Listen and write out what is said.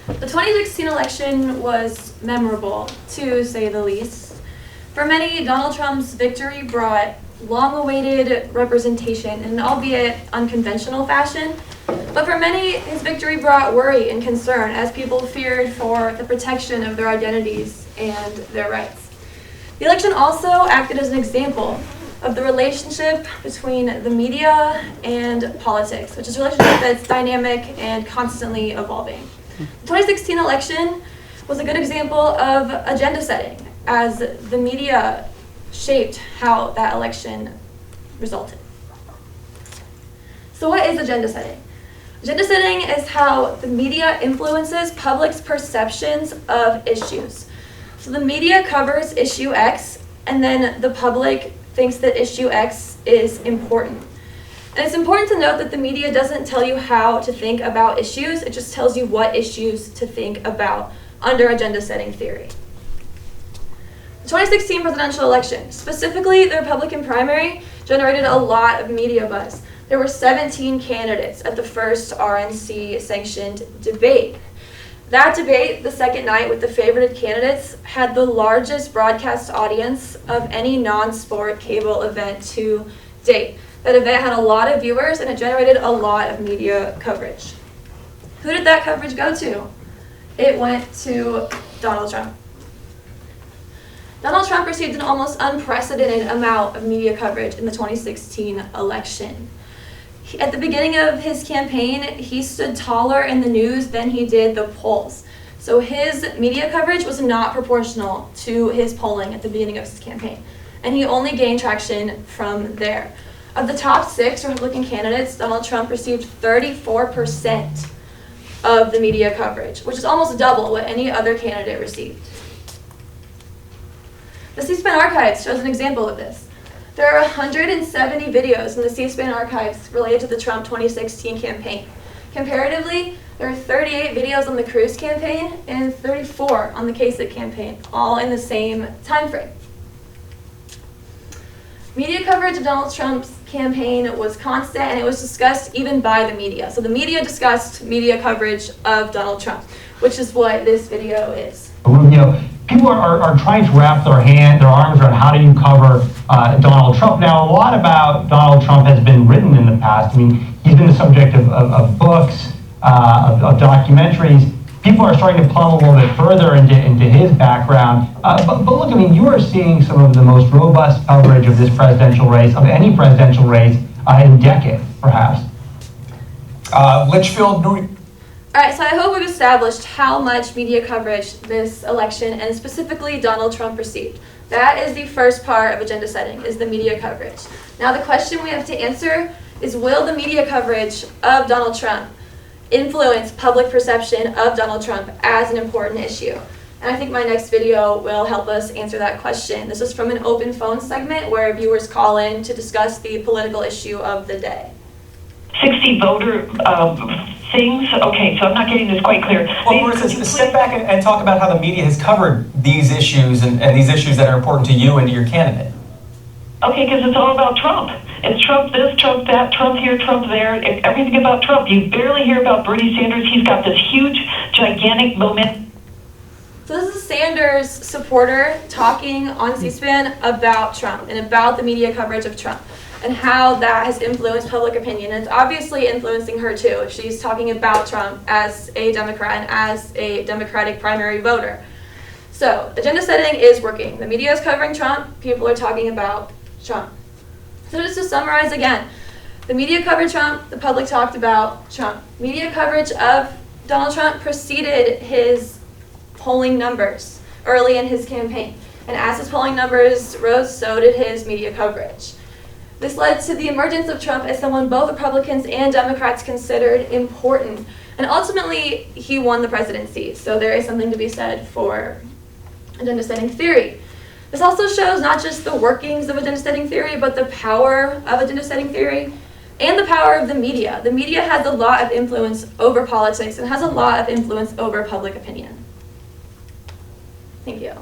The 2016 election was memorable, to say the least. For many, Donald Trump's victory brought long-awaited representation in an albeit unconventional fashion. But for many, his victory brought worry and concern as people feared for the protection of their identities and their rights. The election also acted as an example of the relationship between the media and politics, which is a relationship that's dynamic and constantly evolving. The 2016 election was a good example of agenda setting, as the media shaped how that election resulted. So what is agenda setting? Agenda setting is how the media influences public's perceptions of issues. So the media covers issue X, and then the public thinks that issue X is important. And it's important to note that the media doesn't tell you how to think about issues, it just tells you what issues to think about under agenda setting theory. The 2016 presidential election, specifically the Republican primary, generated a lot of media buzz. There were 17 candidates at the first RNC-sanctioned debate. That debate, the second night with the favorited candidates, had the largest broadcast audience of any non-sport cable event to date. That event had a lot of viewers and it generated a lot of media coverage. Who did that coverage go to? It went to Donald Trump. Donald Trump received an almost unprecedented amount of media coverage in the 2016 election. At the beginning of his campaign, he stood taller in the news than he did the polls. So his media coverage was not proportional to his polling at the beginning of his campaign. And he only gained traction from there. Of the top 6 Republican candidates, Donald Trump received 34% of the media coverage, which is almost double what any other candidate received. The C-SPAN archives shows an example of this. There are 170 videos in the C-SPAN archives related to the Trump 2016 campaign. Comparatively, there are 38 videos on the Cruz campaign and 34 on the Kasich campaign, all in the same time frame. Media coverage of Donald Trump's campaign was constant, and it was discussed even by the media. So the media discussed media coverage of Donald Trump, which is what this video is. People are trying to wrap their arms around how do you cover Donald Trump. Now, a lot about Donald Trump has been written in the past. I mean, he's been the subject of books, of documentaries. People are starting to plumb a little bit further into his background. But look, I mean, you are seeing some of the most robust coverage of this presidential race, of any presidential race in decades, perhaps. Litchfield, All right, so I hope we've established how much media coverage this election and specifically Donald Trump received. That is the first part of agenda setting, is the media coverage. Now the question we have to answer is, will the media coverage of Donald Trump influence public perception of Donald Trump as an important issue? And I think my next video will help us answer that question. This is from an open phone segment where viewers call in to discuss the political issue of the day. 60 voter things? Okay, so I'm not getting this quite clear. Well, Marissa, step back and talk about how the media has covered these issues and these issues that are important to you and to your candidate. Okay, because it's all about Trump. It's Trump this, Trump that, Trump here, Trump there, everything about Trump. You barely hear about Bernie Sanders. He's got this huge, gigantic momentum. So this is a Sanders supporter talking on C-SPAN about Trump and about the media coverage of Trump and how that has influenced public opinion. And it's obviously influencing her too, if she's talking about Trump as a Democrat and as a Democratic primary voter. So agenda setting is working. The media is covering Trump. People are talking about Trump. So just to summarize again, the media covered Trump. The public talked about Trump. Media coverage of Donald Trump preceded his polling numbers early in his campaign. And as his polling numbers rose, so did his media coverage. This led to the emergence of Trump as someone both Republicans and Democrats considered important. And ultimately, he won the presidency. So there is something to be said for agenda setting theory. This also shows not just the workings of agenda setting theory, but the power of agenda setting theory and the power of the media. The media has a lot of influence over politics and has a lot of influence over public opinion. Thank you.